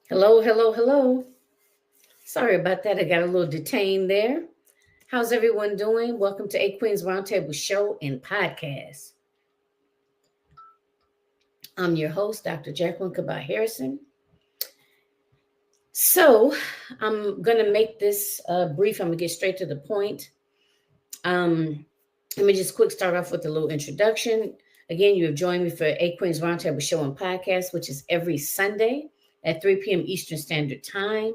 Hello, hello, hello. Sorry about that. I got a little detained there. How's everyone doing? Welcome to A Queen's Roundtable Show and Podcast. I'm your host, Dr. Jacqueline Kaba-Harrison. So, I'm going to make this brief. I'm going to get straight to the point. Um, Let me just quick start off with a little introduction. Again, you have joined me for A Queen's Roundtable Show and Podcast, which is every Sunday at 3 p.m. Eastern Standard Time.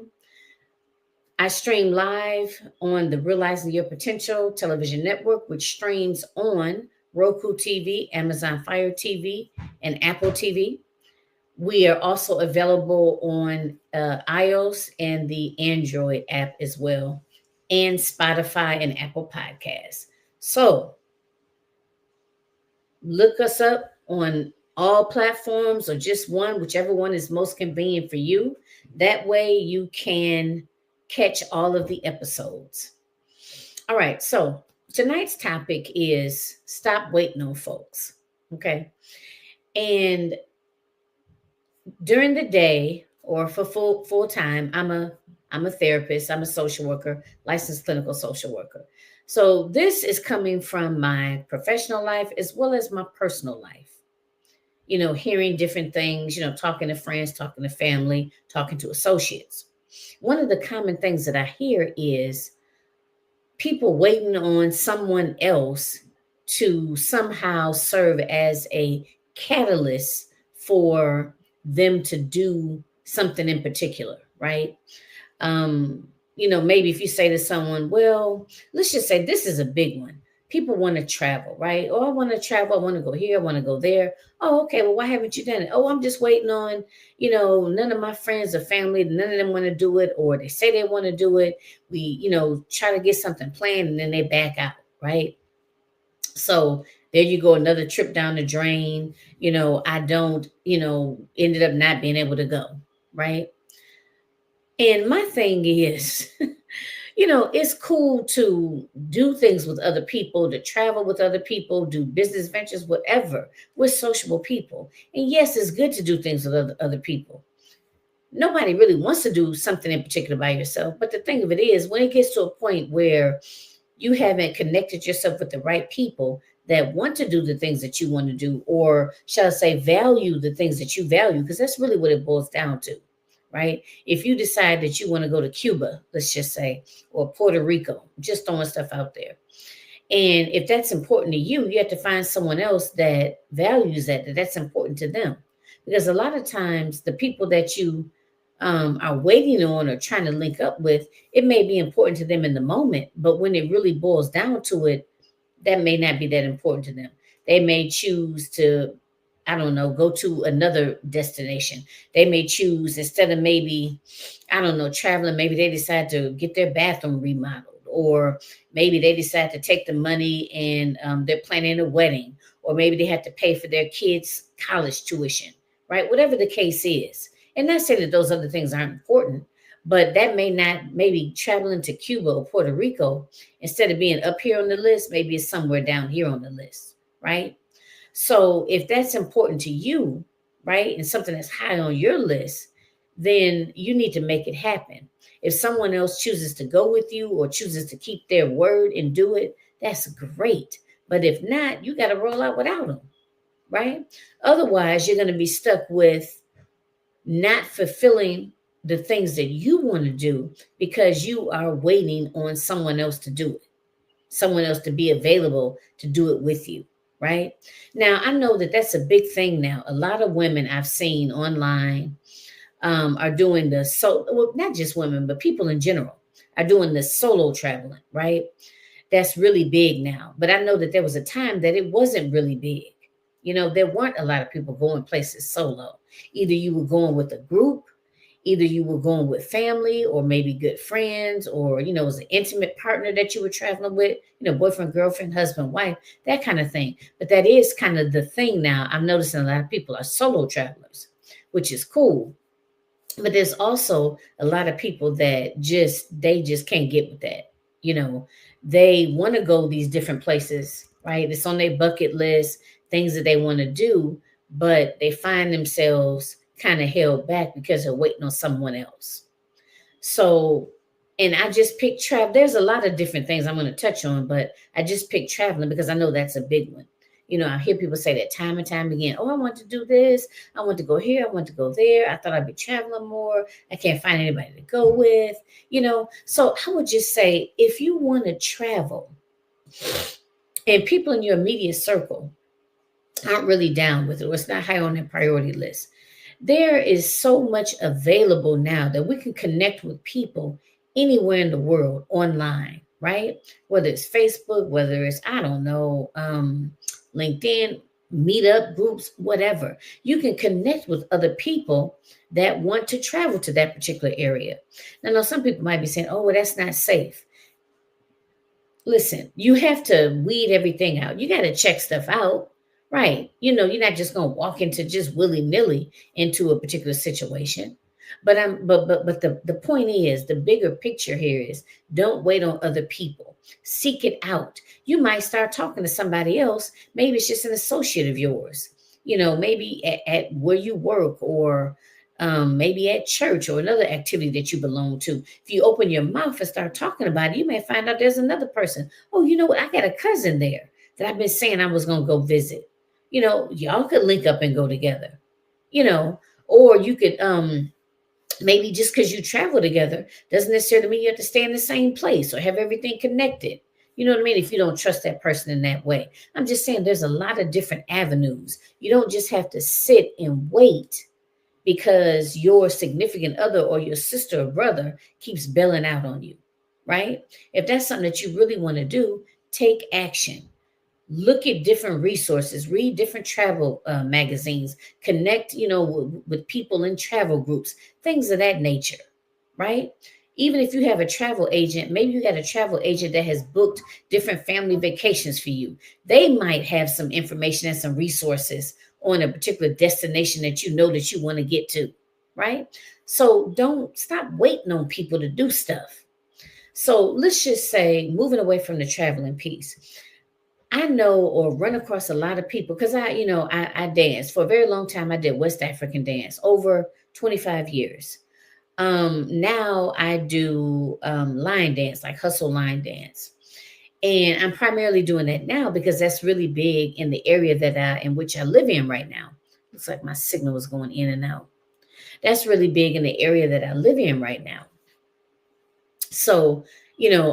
I stream live on the Realizing Your Potential television network, which streams on Roku TV, Amazon Fire TV, and Apple TV. We are also available on iOS and the Android app as well, and Spotify and Apple Podcasts. So look us up on all platforms or just one, whichever one is most convenient for you. That way you can catch all of the episodes. All right, so tonight's topic is stop waiting on folks. Okay. And during the day or for full time, I'm a therapist, I'm a social worker, licensed clinical social worker. So this is coming from my professional life as well as my personal life. Hearing different things, talking to friends, talking to family, talking to associates. One of the common things that I hear is people waiting on someone else to somehow serve as a catalyst for them to do something in particular, right? Maybe if you say to someone, well, let's just say this is a big one. People want to travel, right? Oh, I want to travel. I want to go here. I want to go there. Oh, okay. Well, why haven't you done it? Oh, I'm just waiting on, none of my friends or family, none of them want to do it, or they say they want to do it. We, try to get something planned and then they back out, right? So there you go, another trip down the drain. I don't, ended up not being able to go, right? And my thing is, it's cool to do things with other people, to travel with other people, do business ventures, whatever. We're sociable people. And yes, it's good to do things with other people. Nobody really wants to do something in particular by yourself. But the thing of it is, when it gets to a point where you haven't connected yourself with the right people that want to do the things that you want to do, or shall I say, value the things that you value, because that's really what it boils down to, right? If you decide that you want to go to Cuba, let's just say, or Puerto Rico, just throwing stuff out there. And if that's important to you, you have to find someone else that values that's important to them. Because a lot of times the people that you are waiting on or trying to link up with, it may be important to them in the moment, but when it really boils down to it, that may not be that important to them. They may choose to, I don't know, go to another destination. They may choose, instead of maybe, I don't know, traveling, maybe they decide to get their bathroom remodeled, or maybe they decide to take the money and they're planning a wedding, or maybe they have to pay for their kids' college tuition, right? Whatever the case is. And not saying that those other things aren't important, but that may not, maybe traveling to Cuba or Puerto Rico, instead of being up here on the list, maybe it's somewhere down here on the list, right? So if that's important to you, right, and something that's high on your list, then you need to make it happen. If someone else chooses to go with you or chooses to keep their word and do it, that's great. But if not, you got to roll out without them, right? Otherwise, you're going to be stuck with not fulfilling the things that you want to do because you are waiting on someone else to do it, someone else to be available to do it with you, right? Now, I know that that's a big thing now. A lot of women I've seen online are doing well, not just women, but people in general are doing the solo traveling, right? That's really big now. But I know that there was a time that it wasn't really big. There weren't a lot of people going places solo. Either you were going with a group, either you were going with family or maybe good friends, or, it was an intimate partner that you were traveling with, boyfriend, girlfriend, husband, wife, that kind of thing. But that is kind of the thing now. I'm noticing a lot of people are solo travelers, which is cool. But there's also a lot of people that they just can't get with that. They want to go these different places, right? It's on their bucket list, things that they want to do, but they find themselves kind of held back because they're waiting on someone else. So, and I just picked travel. There's a lot of different things I'm going to touch on, but I just picked traveling because I know that's a big one. I hear people say that time and time again. Oh, I want to do this. I want to go here. I want to go there. I thought I'd be traveling more. I can't find anybody to go with. So I would just say, if you want to travel and people in your immediate circle aren't really down with it, or it's not high on their priority list, there is so much available now that we can connect with people anywhere in the world online, right? Whether it's Facebook, whether it's, I don't know, LinkedIn, meetup groups, whatever. You can connect with other people that want to travel to that particular area. Now, some people might be saying, oh, well, that's not safe. Listen, you have to weed everything out. You got to check stuff out, right? You're not just going to walk into just willy-nilly into a particular situation. But the point is, the bigger picture here is, don't wait on other people. Seek it out. You might start talking to somebody else. Maybe it's just an associate of yours. Maybe at where you work, or maybe at church, or another activity that you belong to. If you open your mouth and start talking about it, you may find out there's another person. Oh, you know what? I got a cousin there that I've been saying I was going to go visit. Y'all could link up and go together, or you could, maybe just because you travel together doesn't necessarily mean you have to stay in the same place or have everything connected. You know what I mean? If you don't trust that person in that way. I'm just saying there's a lot of different avenues. You don't just have to sit and wait because your significant other or your sister or brother keeps bailing out on you, right? If that's something that you really want to do, take action. Look at different resources, read different travel magazines, connect, with people in travel groups, things of that nature, right? Even if you have a travel agent, maybe you got a travel agent that has booked different family vacations for you. They might have some information and some resources on a particular destination that that you want to get to, right? So don't stop waiting on people to do stuff. So let's just say, moving away from the traveling piece, I know or run across a lot of people because I dance for a very long time. I did West African dance over 25 years. Now I do line dance, like hustle line dance. And I'm primarily doing that now because that's really big in the area in which I live in right now. Looks like my signal is going in and out. That's really big in the area that I live in right now. So,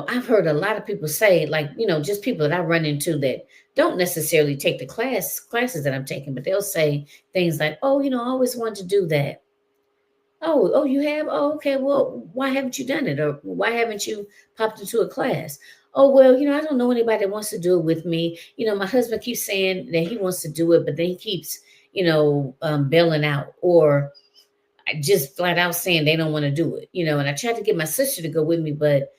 I've heard a lot of people say, like, just people that I run into that don't necessarily take the classes that I'm taking, but they'll say things like, oh, I always wanted to do that. Oh, you have? Oh, okay. Well, why haven't you done it? Or why haven't you popped into a class? Oh, well, I don't know anybody that wants to do it with me. My husband keeps saying that he wants to do it, but then he keeps, bailing out, or just flat out saying they don't want to do it, and I tried to get my sister to go with me, but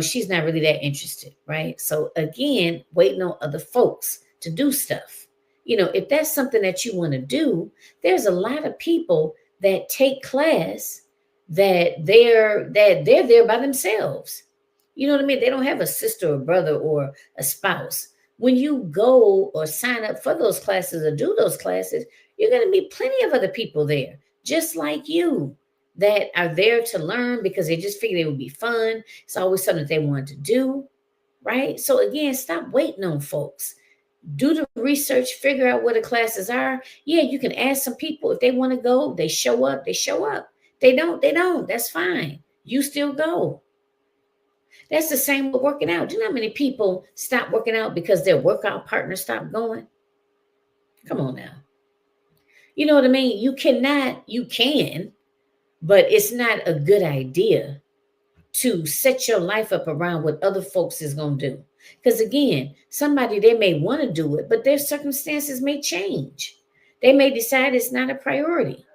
she's not really that interested, right? So again, waiting on other folks to do stuff. If that's something that you want to do, there's a lot of people that take class that they're there by themselves. You know what I mean? They don't have a sister or brother or a spouse. When you go or sign up for those classes or do those classes, you're going to meet plenty of other people there just like you that are there to learn because they just figured it would be fun. It's always something that they want to do, right? So again, stop waiting on folks. Do the research, figure out what the classes are. Yeah, you can ask some people if they want to go. They show up, they show up. They don't, they don't. That's fine. You still go. That's the same with working out. Do you know how many people stop working out because their workout partner stopped going? Come on now. You know what I mean? You can, but it's not a good idea to set your life up around what other folks is going to do. Because again, somebody, they may want to do it, but their circumstances may change. They may decide it's not a priority.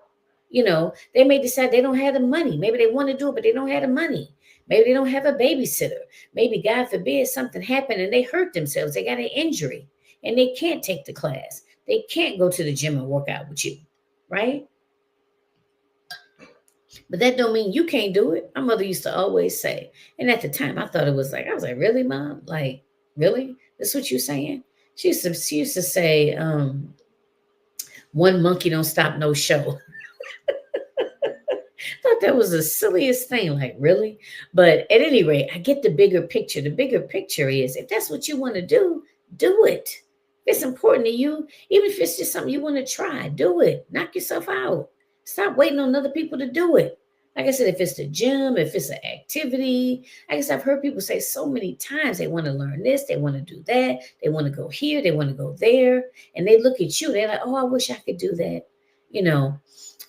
They may decide they don't have the money. Maybe they want to do it, but they don't have the money. Maybe they don't have a babysitter. Maybe, God forbid, something happened and they hurt themselves. They got an injury and they can't take the class. They can't go to the gym and work out with you, right? But that don't mean you can't do it. My mother used to always say, and at the time I thought it was like, I was like, really, Mom? Like, really? That's what you're saying? She used to say, one monkey don't stop no show. thought that was the silliest thing. Like, really? But at any rate, I get the bigger picture. The bigger picture is if that's what you want to do it. If it's important to you, even if it's just something you want to try, do it. Knock yourself out. Stop waiting on other people to do it. Like I said, if it's the gym, if it's an activity, I guess I've heard people say so many times they want to learn this, they want to do that, they want to go here, they want to go there, and they look at you, they're like, oh, I wish I could do that. You know,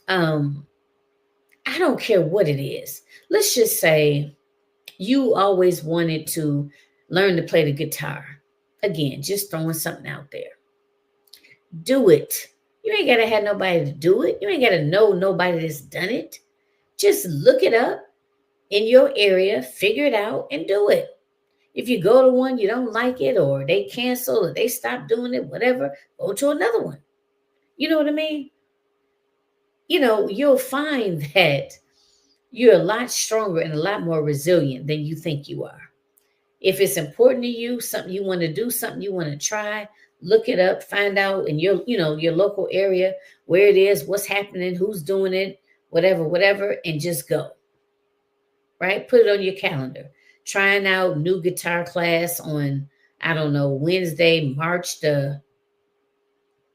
um, I don't care what it is. Let's just say you always wanted to learn to play the guitar. Again, just throwing something out there. Do it. You ain't got to have nobody to do it. You ain't got to know nobody that's done it. Just look it up in your area, figure it out, and do it. If you go to one, you don't like it, or they cancel, or they stop doing it, whatever, go to another one. You know what I mean? You'll find that you're a lot stronger and a lot more resilient than you think you are. If it's important to you, something you want to do, something you want to try, look it up, find out in your local area where it is, what's happening, who's doing it, whatever, and just go. Right? Put it on your calendar. Trying out new guitar class on, I don't know, Wednesday, March the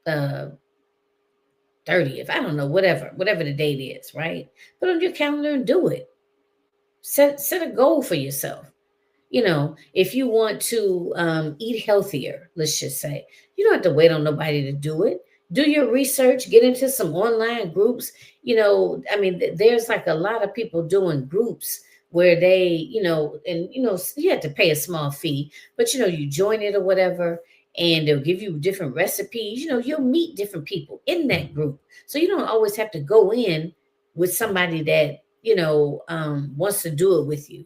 uh, 30th. I don't know, whatever the date is, right? Put it on your calendar and do it. Set a goal for yourself. If you want to eat healthier, let's just say, you don't have to wait on nobody to do it. Do your research, get into some online groups. There's like a lot of people doing groups where they, you have to pay a small fee, but you join it or whatever, and they'll give you different recipes. You'll meet different people in that group. So you don't always have to go in with somebody that, wants to do it with you.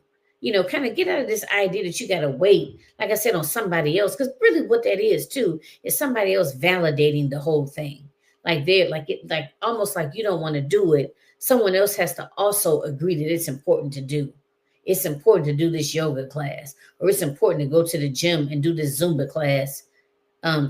Kind of get out of this idea that you got to wait, like I said, on somebody else. Because really what that is too, is somebody else validating the whole thing. Like they're like almost like you don't want to do it. Someone else has to also agree that it's important to do. It's important to do this yoga class, or it's important to go to the gym and do this Zumba class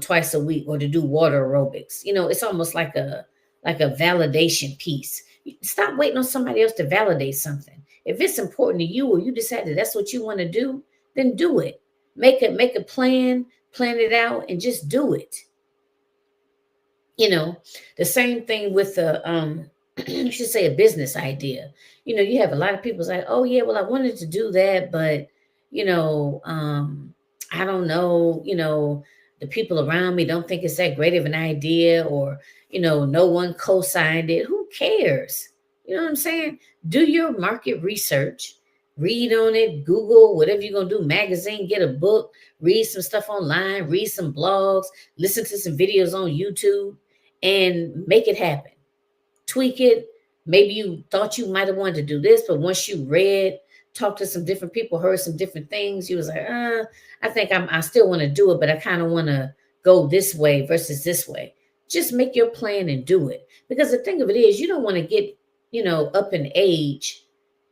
twice a week, or to do water aerobics. It's almost like a validation piece. Stop waiting on somebody else to validate something. If it's important to you, or you decide that that's what you want to do, then do it. Make a plan it out, and just do it. The same thing with you should say a business idea. You have a lot of people say, oh yeah, well, I wanted to do that, but I don't know, the people around me don't think it's that great of an idea, or no one co-signed it. Who cares? You know what I'm saying? Do your market research, read on it, Google, whatever you're going to do, magazine, get a book, read some stuff online, read some blogs, listen to some videos on YouTube, and make it happen. Tweak it. Maybe you thought you might have wanted to do this, but once you read, talked to some different people, heard some different things, you was like, I think I still want to do it, but I kind of want to go this way versus this way. Just make your plan and do it. Because the thing of it is, you don't want to get, up in age,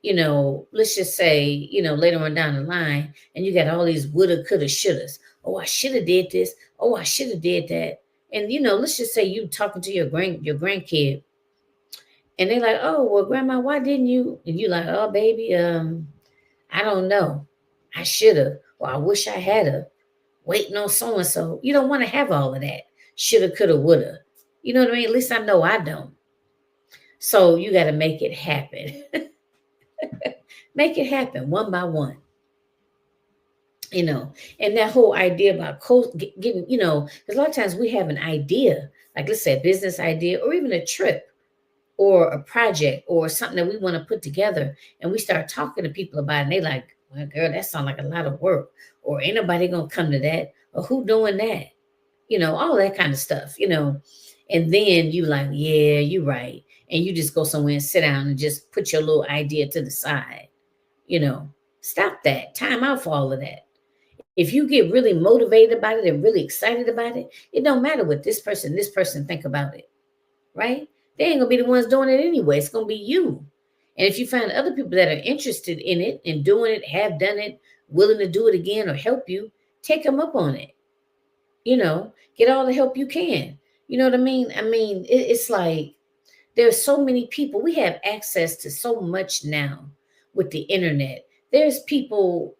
let's just say, later on down the line, and you got all these woulda, coulda, shouldas. Oh, I should have did this. Oh, I should have did that. And, let's just say you talking to your grandkid, and they're like, oh, well, grandma, why didn't you? And you like, oh, baby, I don't know. I should have. Well, I wish I had a. Waiting on so-and-so. You don't want to have all of that. Shoulda, coulda, woulda. You know what I mean? At least I know I don't. So you got to make it happen. Make it happen one by one. And that whole idea about getting, because a lot of times we have an idea, like let's say a business idea, or even a trip, or a project, or something that we want to put together, and we start talking to people about it, and they like, well, girl, that sounds like a lot of work, or ain't nobody gonna come to that, or who doing that, all that kind of stuff, and then you like, yeah, you're right, and you just go somewhere and sit down and just put your little idea to the side. Stop that. Time out for all of that. If you get really motivated about it and really excited about it, it don't matter what this person think about it, right? They ain't gonna be the ones doing it anyway. It's gonna be you. And if you find other people that are interested in it and doing it, have done it, willing to do it again or help you, take them up on it. Get all the help you can. You know what I mean? It's like There's so many people. We have access to so much now with the internet. There's people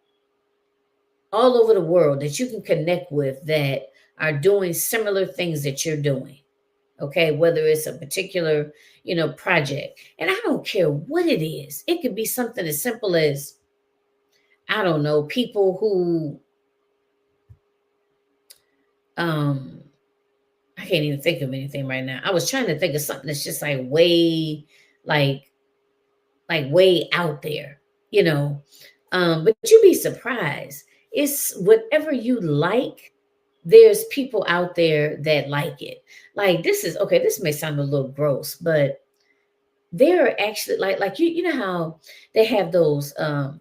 all over the world that you can connect with that are doing similar things that you're doing. Okay, whether it's a particular, project. And I don't care what it is. It could be something as simple as, I don't know, people who um I can't even think of anything right now. I was trying to think of something that's just like way, like way out there, you know. But you'd be surprised. It's whatever you like, there's people out there that like it. Like, this is okay, this may sound a little gross, but there are actually, like, you know how they have those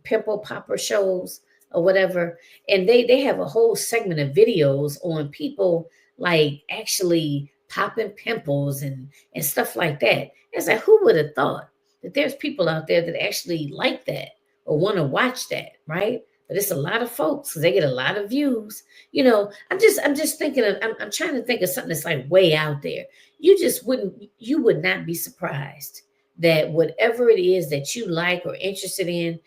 pimple popper shows or whatever, and they have a whole segment of videos on people like actually popping pimples and stuff like that. It's like, who would have thought that there's people out there that actually like that or want to watch that, right? But it's a lot of folks because they get a lot of views. I'm just thinking of, I'm trying to think of something that's like way out there. You would not be surprised that whatever it is that you like or interested in,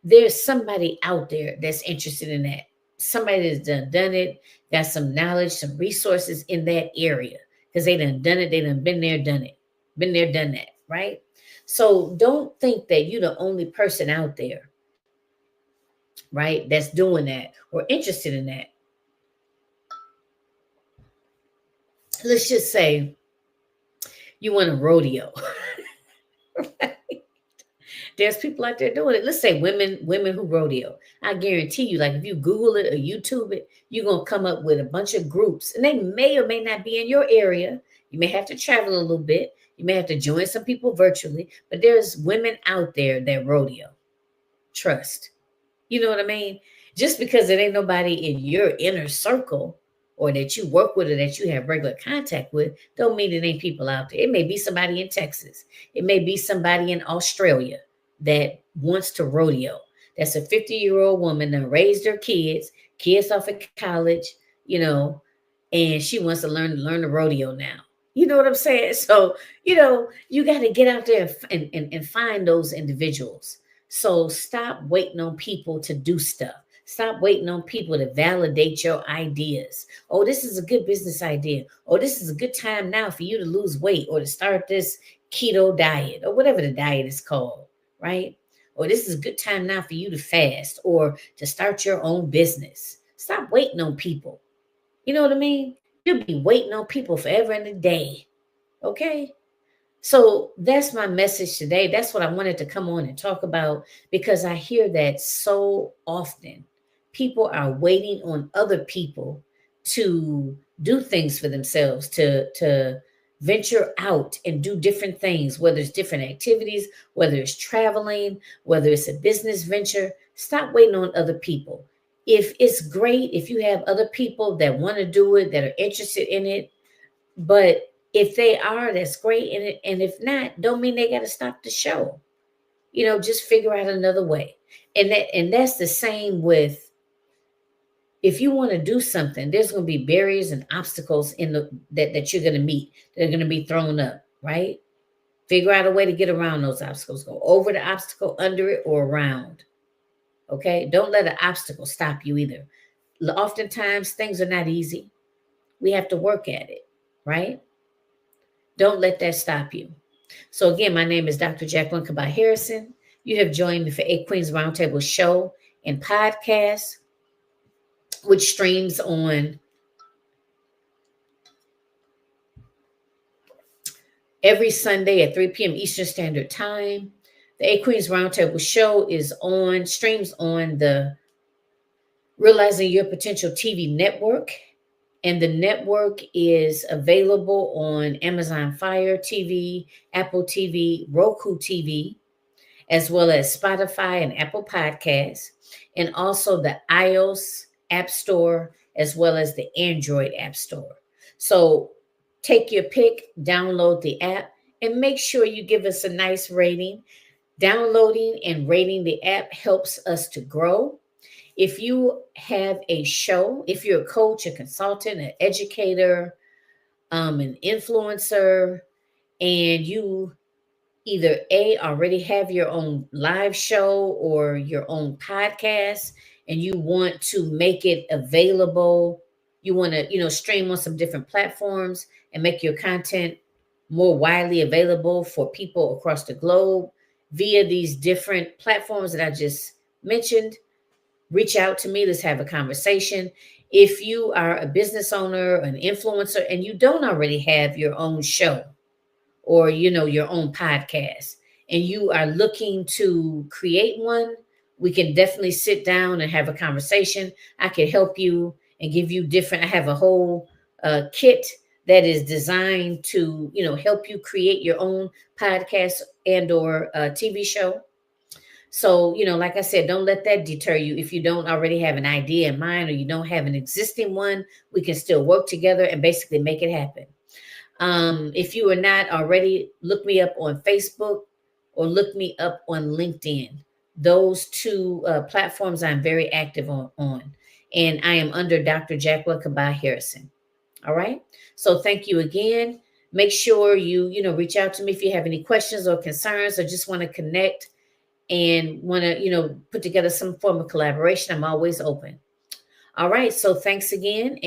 there's somebody out there that's interested in that. Somebody that's done it, got some knowledge, some resources in that area because they done it, they been there, done it, been there, done that, right? So don't think that you're the only person out there, right, that's doing that or interested in that. Let's just say you want a rodeo. There's people out there doing it. Let's say women who rodeo. I guarantee you, like if you Google it or YouTube it, you're gonna come up with a bunch of groups, and they may or may not be in your area. You may have to travel a little bit. You may have to join some people virtually, but there's women out there that rodeo. Trust. You know what I mean? Just because it ain't nobody in your inner circle or that you work with or that you have regular contact with, don't mean it ain't people out there. It may be somebody in Texas. It may be somebody in Australia that wants to rodeo. That's a 50-year-old woman that raised her kids off at college, you know, and she wants to learn the rodeo now. You know what I'm saying? So, you got to get out there and find those individuals. So stop waiting on people to do stuff. Stop waiting on people to validate your ideas. Oh, this is a good business idea. Oh, this is a good time now for you to lose weight or to start this keto diet or whatever the diet is called, right? Or this is a good time now for you to fast or to start your own business. Stop waiting on people. You know what I mean? You'll be waiting on people forever and a day. Okay? So that's my message today. That's what I wanted to come on and talk about because I hear that so often. People are waiting on other people to do things for themselves, to venture out and do different things, whether it's different activities, whether it's traveling, whether it's a business venture. Stop waiting on other people. If it's great, if you have other people that want to do it, that are interested in it, but if they are, that's great. And if not, don't mean they got to stop the show. Just figure out another way. And that's the same with, if you want to do something, there's going to be barriers and obstacles that you're going to meet. They're going to be thrown up, right? Figure out a way to get around those obstacles. Go over the obstacle, under it, or around. Okay? Don't let an obstacle stop you either. Oftentimes, things are not easy. We have to work at it, right? Don't let that stop you. So again, my name is Dr. Jacqueline Kaba-Harrison. You have joined me for A Queen's Roundtable show and podcast, which streams on every Sunday at 3 p.m. Eastern Standard Time. The A Queen's Roundtable show streams on the Realizing Your Potential TV network. And the network is available on Amazon Fire TV, Apple TV, Roku TV, as well as Spotify and Apple Podcasts, and also the iOS App Store, as well as the Android App Store. So take your pick, download the app, and make sure you give us a nice rating. Downloading and rating the app helps us to grow. If you have a show, if you're a coach, a consultant, an educator, an influencer, and you either already have your own live show or your own podcast, and you want to make it available, you want to stream on some different platforms and make your content more widely available for people across the globe via these different platforms that I just mentioned, reach out to me. Let's have a conversation. If you are a business owner, an influencer, and you don't already have your own show or your own podcast, and you are looking to create one, we can definitely sit down and have a conversation. I can help you and give you different. I have a whole kit that is designed to help you create your own podcast and or TV show. So, like I said, don't let that deter you. If you don't already have an idea in mind or you don't have an existing one, we can still work together and basically make it happen. If you are not already, look me up on Facebook or look me up on LinkedIn. Those two platforms I'm very active on. And I am under Dr. Jacqueline Kaba-Harrison. All right. So thank you again. Make sure you reach out to me if you have any questions or concerns or just want to connect and want to, put together some form of collaboration. I'm always open. All right. So thanks again.